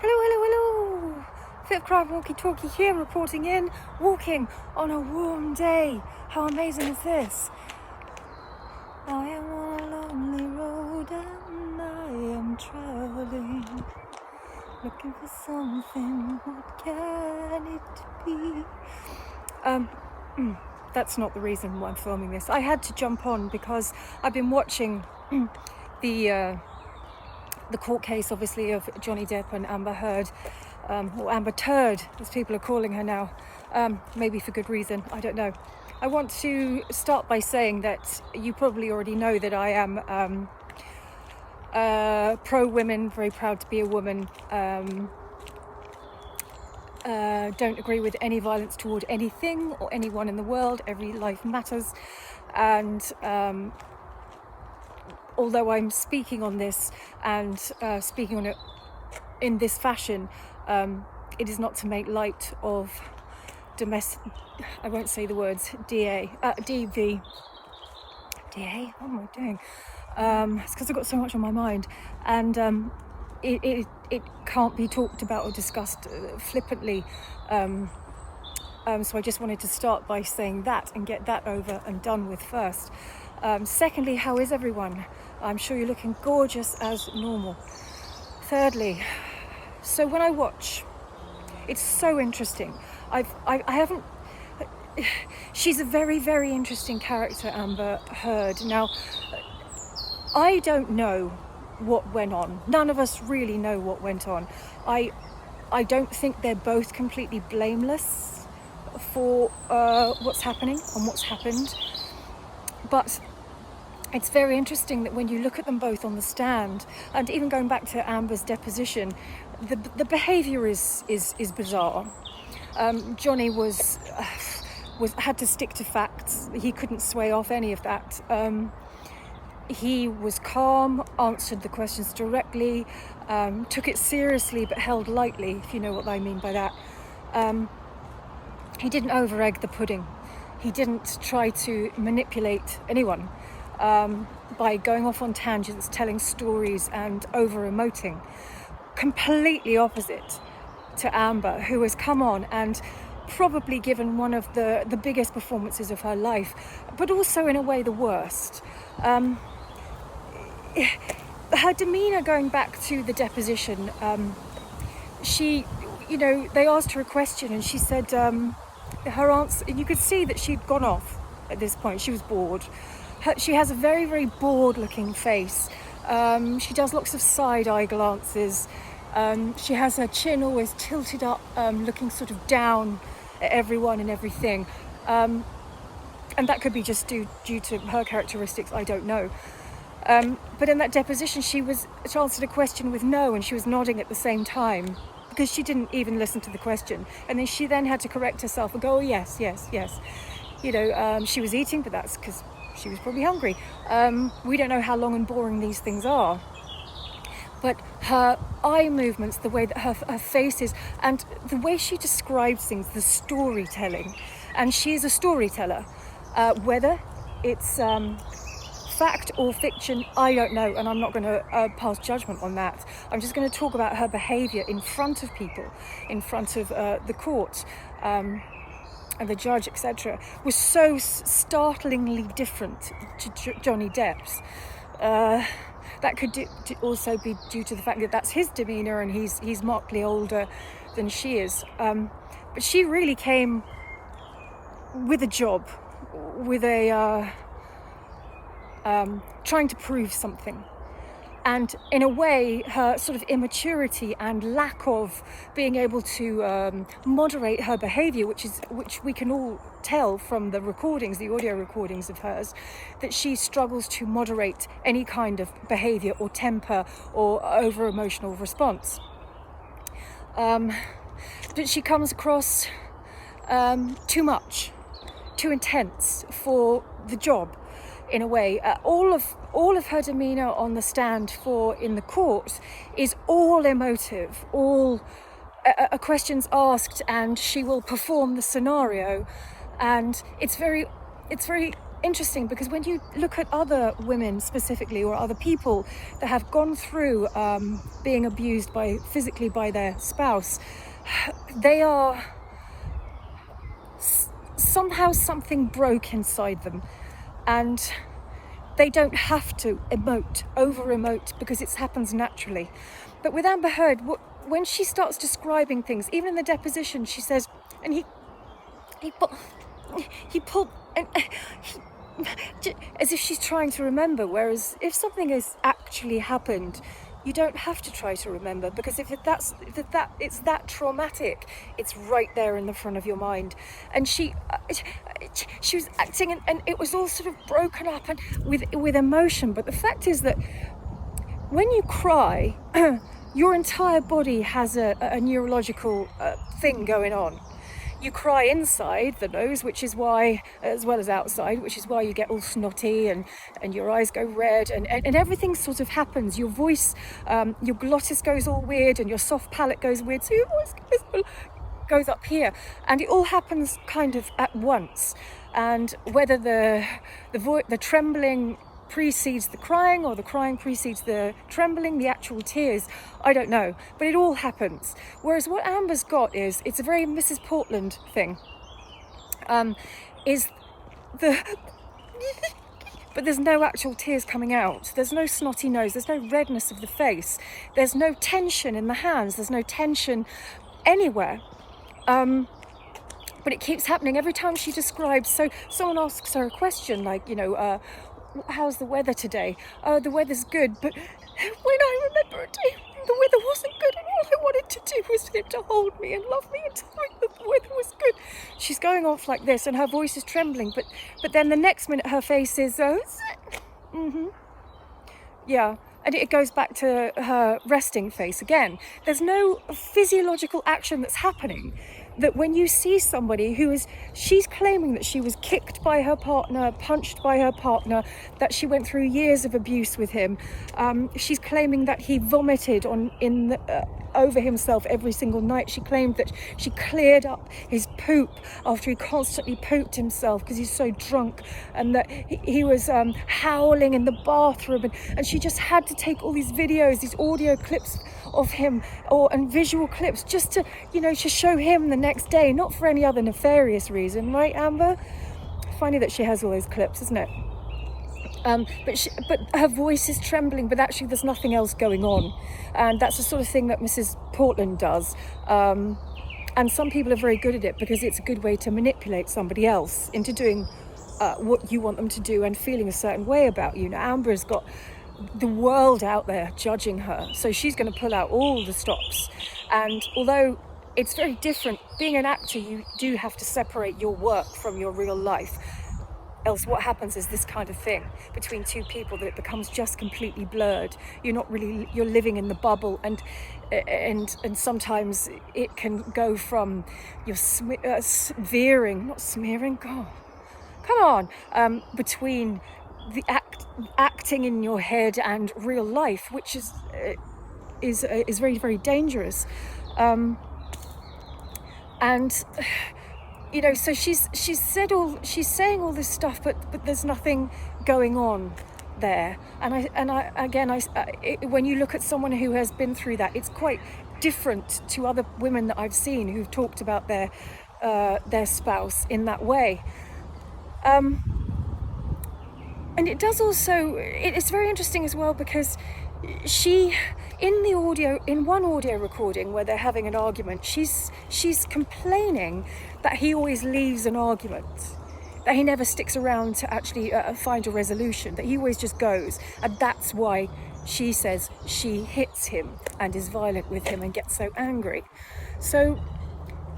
Hello, hello, hello. Fit Crime walkie-talkie here, reporting in, walking on a warm day. How amazing is this? I am on a lonely road and I am traveling, looking for something. What can it be? That's not the reason why I'm filming this. I had to jump on because I've been watching the court case, obviously, of Johnny Depp and Amber Heard, or Amber Turd, as people are calling her now, maybe for good reason, I don't know. I want to start by saying that you probably already know that I am pro-women, very proud to be a woman, don't agree with any violence toward anything or anyone in the world. Every life matters, and although I'm speaking on this and speaking on it in this fashion, it is not to make light of domestic, I won't say the words, DV, DA, what am I doing? It's because I've got so much on my mind, and it can't be talked about or discussed flippantly. So I just wanted to start by saying that and get that over and done with first. Secondly, how is everyone? I'm sure you're looking gorgeous as normal. Thirdly, so when I watch, it's so interesting. I haven't. She's a very, very interesting character, Amber Heard. Now, I don't know what went on. None of us really know what went on. I don't think they're both completely blameless for what's happening and what's happened. But it's very interesting that when you look at them both on the stand, and even going back to Amber's deposition, the behaviour is bizarre. Johnny had to stick to facts. He couldn't sway off any of that. He was calm, answered the questions directly, took it seriously but held lightly, if you know what I mean by that. He didn't over-egg the pudding. He didn't try to manipulate anyone by going off on tangents, telling stories and over-emoting. Completely opposite to Amber, who has come on and probably given one of the biggest performances of her life, but also in a way the worst. Her demeanour, going back to the deposition, she, they asked her a question and she said her answer, you could see that she'd gone off at this point. She was bored. She has a very, very bored looking face. She does lots of side-eye glances. She has her chin always tilted up, looking sort of down at everyone and everything. And that could be just due to her characteristics, I don't know. But in that deposition, she answered a question with no, and she was nodding at the same time, because she didn't even listen to the question. And then she had to correct herself and go, oh, yes. She was eating, but that's because she was probably hungry. We don't know how long and boring these things are. But her eye movements, the way that her face is, and the way she describes things, the storytelling. And she is a storyteller. Whether it's fact or fiction, I don't know, and I'm not going to pass judgment on that. I'm just going to talk about her behaviour in front of people, in front of the court, and the judge, etc., was so startlingly different to Johnny Depp's. That could also be due to the fact that that's his demeanour and he's markedly older than she is. But she really came with a job, with a trying to prove something. And in a way, her sort of immaturity and lack of being able to moderate her behaviour, which we can all tell from the recordings, the audio recordings of hers, that she struggles to moderate any kind of behaviour or temper or over-emotional response. But she comes across too much, too intense for the job. In a way, all of her demeanour on the stand in the court is all emotive, all questions asked, and she will perform the scenario, and it's very interesting because when you look at other women specifically, or other people that have gone through being abused physically by their spouse, they are somehow something broke inside them, and they don't have to over emote, because it happens naturally. But with Amber Heard, when she starts describing things, even in the deposition, she says, and he pulled, and as if she's trying to remember, whereas if something has actually happened, you don't have to try to remember, because if it's that traumatic, it's right there in the front of your mind. And she was acting, and it was all sort of broken up and with emotion. But the fact is that when you cry, your entire body has a neurological thing going on. You cry inside the nose, which is why, as well as outside, which is why you get all snotty and your eyes go red and everything sort of happens. Your voice, your glottis goes all weird and your soft palate goes weird, so your voice goes up here, and it all happens kind of at once. And whether the trembling precedes the crying, or the crying precedes the trembling, the actual tears, I don't know, but it all happens. Whereas what Amber's got is, it's a very Mrs. Portland thing, is the but there's no actual tears coming out, there's no snotty nose, there's no redness of the face, there's no tension in the hands, there's no tension anywhere, but it keeps happening every time she describes. So someone asks her a question like, how's the weather today? The weather's good, but when I remember a day the weather wasn't good and all I wanted to do was for him to hold me and love me and tell me that the weather was good. She's going off like this and her voice is trembling, but then the next minute her face is, yeah. And it goes back to her resting face again. There's no physiological action that's happening. That when you see somebody she's claiming that she was kicked by her partner, punched by her partner, that she went through years of abuse with him. She's claiming that he vomited over himself every single night. She claimed that she cleared up his poop after he constantly pooped himself because he's so drunk, and that he was howling in the bathroom, and she just had to take all these videos, these audio clips of him and visual clips just to show him the next day, not for any other nefarious reason, right, Amber? Funny that she has all those clips, isn't it? But her voice is trembling, but actually there's nothing else going on, and that's the sort of thing that Mrs. Portland does, and some people are very good at it because it's a good way to manipulate somebody else into doing what you want them to do and feeling a certain way about you. Now, Amber's got the world out there judging her, so she's going to pull out all the stops, and although it's very different, being an actor, you do have to separate your work from your real life. Else what happens is this kind of thing between two people, that it becomes just completely blurred. You're living in the bubble, and sometimes it can go from you're veering, not smearing, God, come on, between the acting in your head and real life, which is very, very dangerous. And so she's saying all this stuff, but there's nothing going on there. When you look at someone who has been through that, it's quite different to other women that I've seen who've talked about their spouse in that way. And it does also, it's very interesting as well, because she, in one audio recording where they're having an argument, she's complaining that he always leaves an argument, that he never sticks around to actually find a resolution, that he always just goes, and that's why she says she hits him and is violent with him and gets so angry. So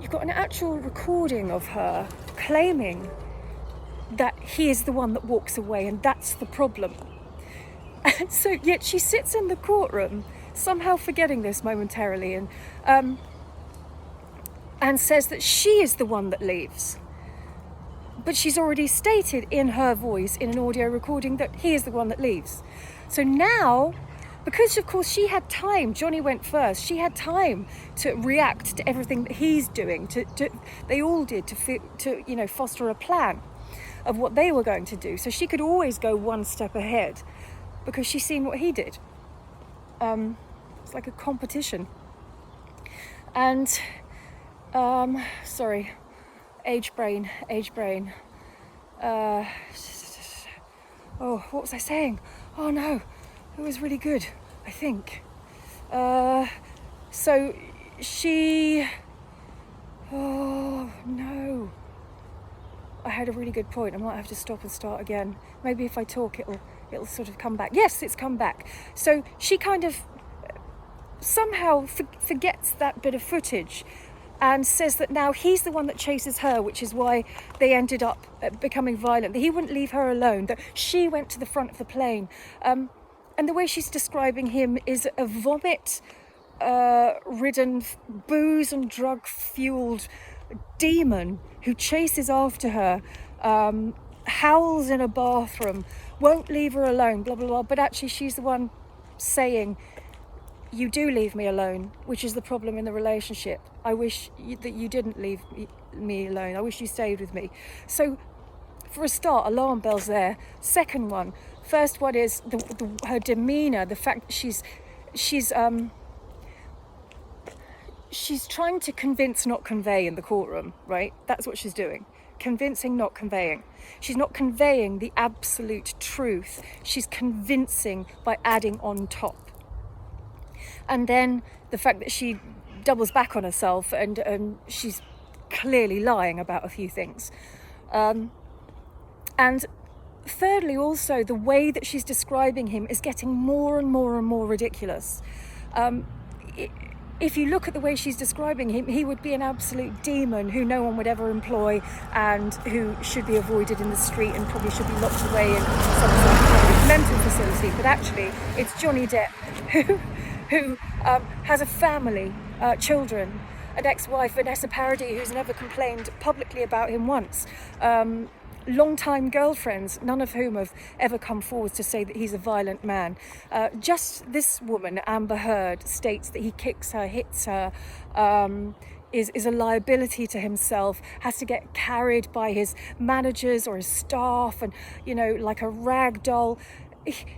you've got an actual recording of her claiming that he is the one that walks away, and that's the problem. And so yet she sits in the courtroom, somehow forgetting this momentarily, and says that she is the one that leaves. But she's already stated in her voice in an audio recording that he is the one that leaves. So now, because of course she had time, Johnny went first, she had time to react to everything that he's doing, they all did, to foster a plan. of what they were going to do. So she could always go one step ahead because she's seen what he did. It's like a competition. And, sorry, age brain. Oh, what was I saying? Oh no, it was really good, I think. So she, oh no, I had a really good point. I might have to stop and start again. Maybe if I talk, it'll sort of come back. Yes, it's come back. So she kind of somehow forgets that bit of footage and says that now he's the one that chases her, which is why they ended up becoming violent, that he wouldn't leave her alone, that she went to the front of the plane. And the way she's describing him is a vomit-ridden, booze and drug-fueled demon who chases after her, howls in a bathroom, won't leave her alone, blah, blah, blah. But actually she's the one saying, you do leave me alone, which is the problem in the relationship. I wish that you didn't leave me alone. I wish you stayed with me. So for a start, alarm bells there. Second one, first one is her demeanor, the fact that she's trying to convince, not convey in the courtroom, right? That's what she's doing. Convincing, not conveying. She's not conveying the absolute truth. She's convincing by adding on top. And then the fact that she doubles back on herself and she's clearly lying about a few things. And thirdly, also, the way that she's describing him is getting more and more and more ridiculous. If you look at the way she's describing him, he would be an absolute demon who no one would ever employ and who should be avoided in the street and probably should be locked away in some sort of mental facility. But actually, it's Johnny Depp who has a family, children, an ex-wife, Vanessa Paradis, who's never complained publicly about him once. Long-time girlfriends, none of whom have ever come forward to say that he's a violent man. Just this woman, Amber Heard, states that he kicks her, hits her, is a liability to himself, has to get carried by his managers or his staff and, like a rag doll.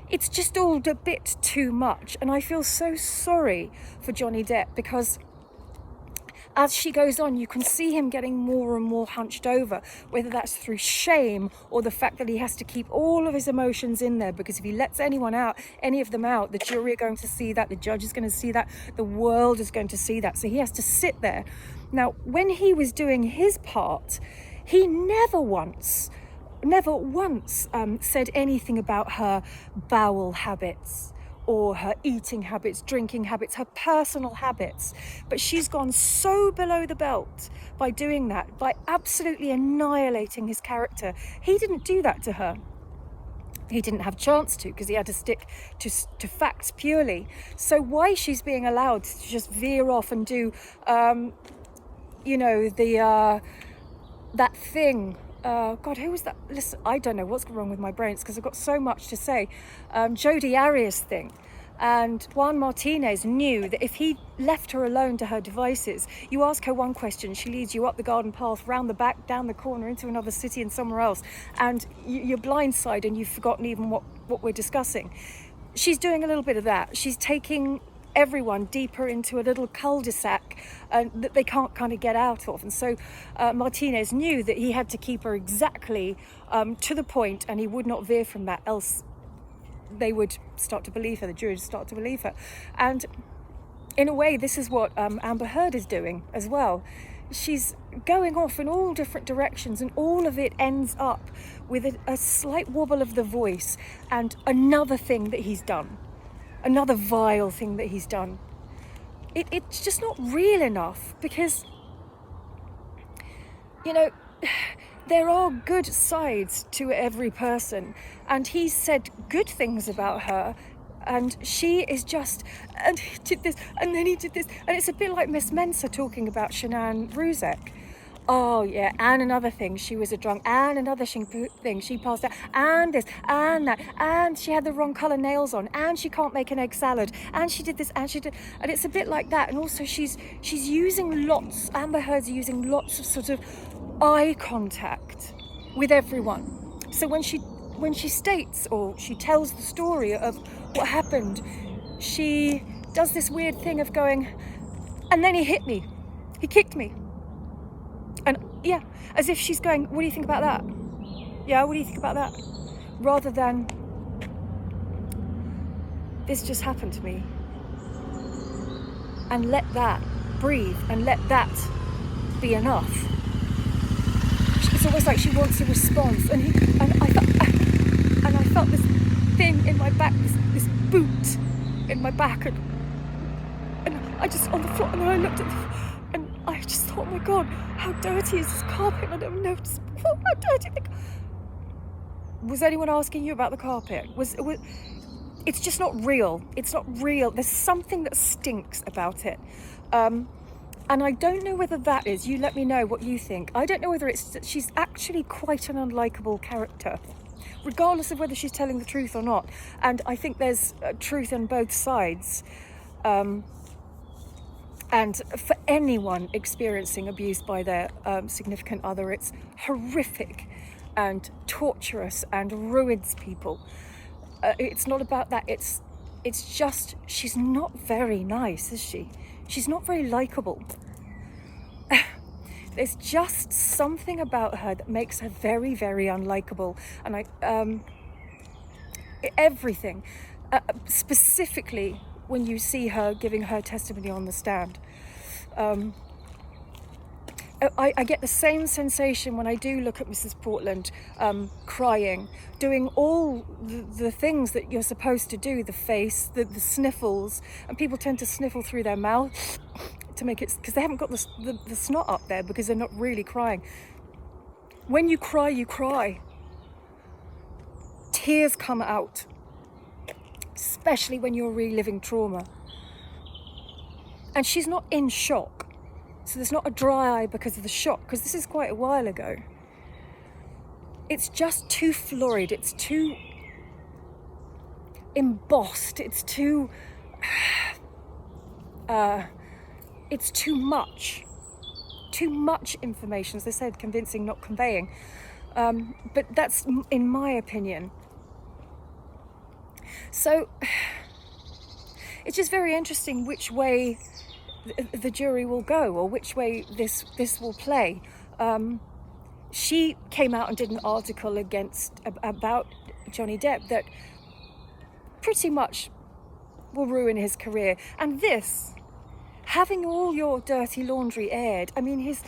It's just all a bit too much. And I feel so sorry for Johnny Depp because as she goes on, you can see him getting more and more hunched over, whether that's through shame or the fact that he has to keep all of his emotions in there, because if he lets any of them out, the jury are going to see that, the judge is going to see that, the world is going to see that. So he has to sit there. Now, when he was doing his part, he never once said anything about her bowel habits or her eating habits, drinking habits, her personal habits. But she's gone so below the belt by doing that, by absolutely annihilating his character. He didn't do that to her. He didn't have a chance to, because he had to stick to facts purely. So why she's being allowed to just veer off and do, that thing. God, who was that? Listen, I don't know what's wrong with my brains because I've got so much to say. Jodie Arias thing. And Juan Martinez knew that if he left her alone to her devices, you ask her one question, she leads you up the garden path, round the back, down the corner, into another city and somewhere else. And you're blindsided and you've forgotten even what we're discussing. She's doing a little bit of that. She's taking everyone deeper into a little cul-de-sac that they can't kind of get out of. And so Martinez knew that he had to keep her exactly to the point, and he would not veer from that, else they would start to believe her, the jury would start to believe her. And in a way, this is what Amber Heard is doing as well. She's going off in all different directions, and all of it ends up with a slight wobble of the voice and another thing that he's done. Another vile thing that he's done. It's just not real enough, because, there are good sides to every person, and he said good things about her, and she is just, and he did this, and then he did this, and it's a bit like Miss Mensa talking about Shanann Ruzek. Oh yeah, and another thing, she was a drunk, and another thing, she passed out, and this, and that, and she had the wrong colour nails on, and she can't make an egg salad, and she did this, and she did, and it's a bit like that. And also she's using Amber Heard's using lots of sort of eye contact with everyone. So when she states, or she tells the story of what happened, she does this weird thing of going, and then he hit me, he kicked me, and yeah, as if she's going, what do you think about that? Yeah, what do you think about that? Rather than, this just happened to me, and let that breathe, and let that be enough. It's almost like she wants a response, and I felt this thing in my back, this boot in my back, and I just on the floor, and then I looked at and I just thought, oh my God, how dirty is this carpet? I never noticed before how dirty was anyone asking you about the carpet? It's just not real. It's not real. There's something that stinks about it. And I don't know whether that is, you let me know what you think. I don't know whether it's that she's actually quite an unlikable character, regardless of whether she's telling the truth or not. And I think there's truth on both sides. And for anyone experiencing abuse by their significant other, it's horrific and torturous and ruins people. It's not about that. It's just, she's not very nice, is she? She's not very likable. There's just something about her that makes her very, very unlikable. And everything, specifically when you see her giving her testimony on the stand, I get the same sensation when I do look at Mrs. Portland crying, doing all the things that you're supposed to do, the face, the sniffles, and people tend to sniffle through their mouth to make it, because they haven't got the snot up there, because they're not really crying. When you cry, you cry. Tears come out, especially when you're reliving trauma. And she's not in shock. So there's not a dry eye because of the shock, because this is quite a while ago. It's just too florid, it's too embossed, it's too much. Too much information, as I said, convincing, not conveying. But that's in my opinion. So it's just very interesting which way the jury will go, or which way this will play. She came out and did an article about Johnny Depp that pretty much will ruin his career. And this, having all your dirty laundry aired, I mean, his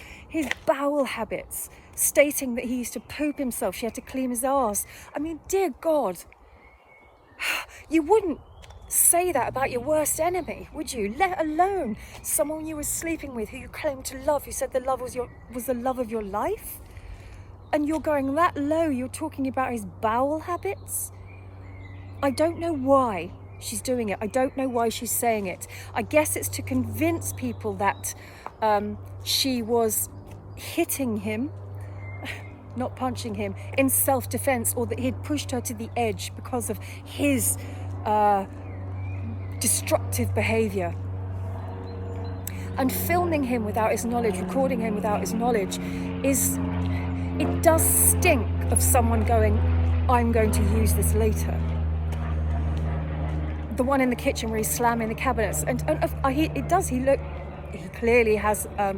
bowel habits, stating that he used to poop himself, she had to clean his arse. I mean, dear God, you wouldn't say that about your worst enemy, would you? Let alone someone you were sleeping with, who you claimed to love, who said the love was the love of your life. And you're going that low, you're talking about his bowel habits. I don't know why she's doing it. I don't know why she's saying it. I guess it's to convince people that she was hitting him, not punching him, in self-defense, or that he'd pushed her to the edge because of his destructive behavior. And filming him without his knowledge, recording him without his knowledge, it does stink of someone going, I'm going to use this later. The one in the kitchen where he's slamming the cabinets, and he clearly has a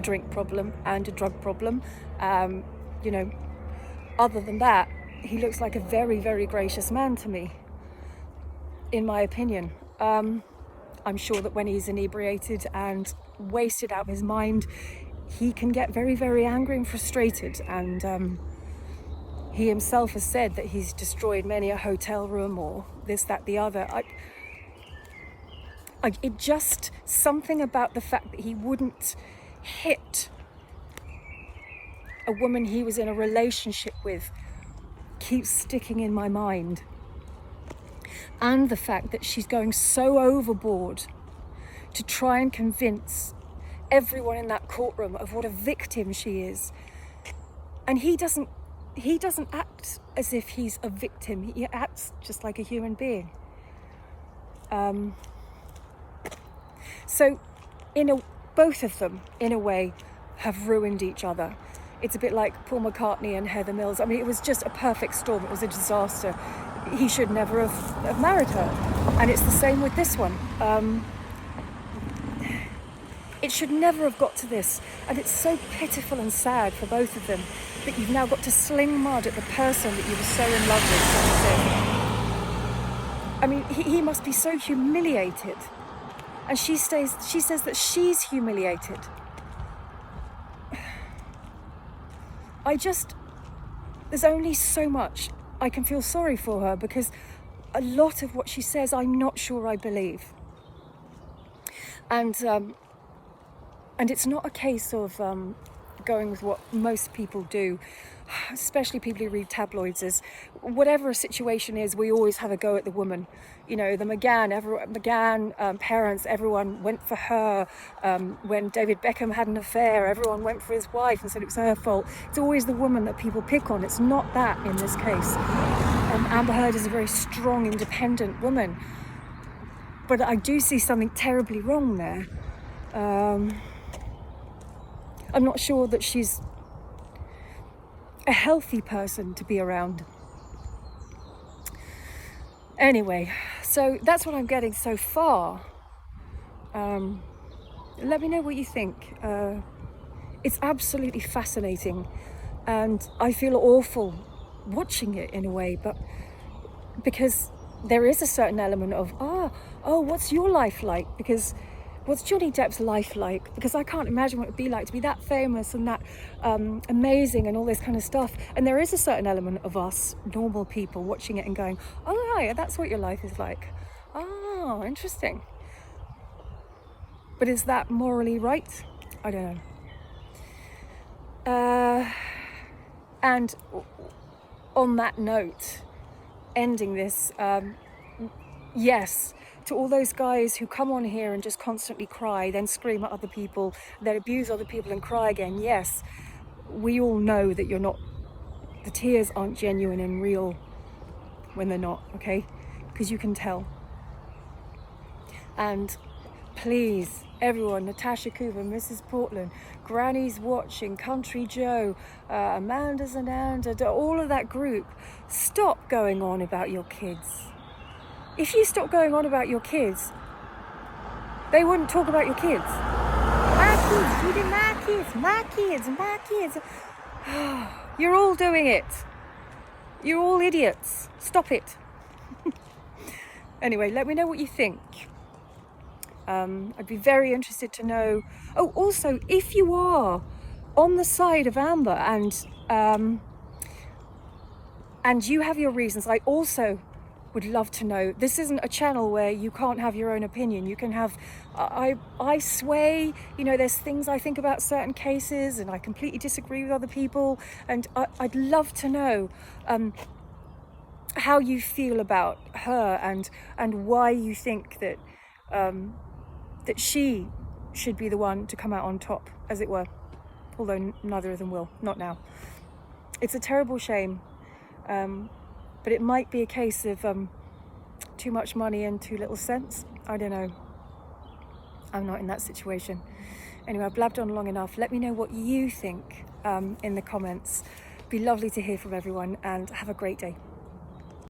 drink problem and a drug problem. Other than that, he looks like a very, very gracious man to me, in my opinion. I'm sure that when he's inebriated and wasted out of his mind, he can get very, very angry and frustrated. And he himself has said that he's destroyed many a hotel room, or this, that, the other. It just, something about the fact that he wouldn't hit a woman he was in a relationship with keeps sticking in my mind. And the fact that she's going so overboard to try and convince everyone in that courtroom of what a victim she is. And he doesn't act as if he's a victim. He acts just like a human being. So both of them, in a way, have ruined each other. it's a bit like Paul McCartney and Heather Mills. I mean, it was just a perfect storm. It was a disaster. He should never have married her. And it's the same with this one. It should never have got to this. And it's so pitiful and sad for both of them that you've now got to sling mud at the person that you were so in love with. I mean, he must be so humiliated. And she says that she's humiliated. There's only so much I can feel sorry for her, because a lot of what she says, I'm not sure I believe. And it's not a case of going with what most people do, especially people who read tabloids, is whatever a situation is, we always have a go at the woman. You know, the McGann parents, everyone went for her. When David Beckham had an affair, everyone went for his wife and said it was her fault. It's always the woman that people pick on. It's not that in this case. Amber Heard is a very strong, independent woman. But I do see something terribly wrong there. I'm not sure that she's a healthy person to be around. Anyway, so that's what I'm getting so far. Let me know what you think. It's absolutely fascinating, and I feel awful watching it in a way, but because there is a certain element of, what's your life like? Because what's Johnny Depp's life like? Because I can't imagine what it would be like to be that famous and that amazing and all this kind of stuff. And there is a certain element of us, normal people, watching it and going, oh, yeah, that's what your life is like. Oh, interesting. But is that morally right? I don't know. And on that note, ending this, yes, to all those guys who come on here and just constantly cry, then scream at other people, then abuse other people and cry again, yes, we all know that the tears aren't genuine and real when they're not, okay? Because you can tell. And please, everyone, Natasha Cooper, Mrs. Portland, Granny's Watching, Country Joe, Amanda Zananda, all of that group, stop going on about your kids. If you stop going on about your kids, they wouldn't talk about your kids. My kids, you did my kids, my kids, my kids. You're all doing it. You're all idiots. Stop it. Anyway, let me know what you think. I'd be very interested to know. Oh, also, if you are on the side of Amber and you have your reasons, I also would love to know. This isn't a channel where you can't have your own opinion. You can have, I sway, there's things I think about certain cases and I completely disagree with other people, and I'd love to know how you feel about her and why you think that that she should be the one to come out on top, as it were, although neither of them will, not now. It's a terrible shame. But it might be a case of too much money and too little sense. I don't know. I'm not in that situation. Anyway, I've blabbed on long enough. Let me know what you think in the comments. It'd be lovely to hear from everyone, and have a great day.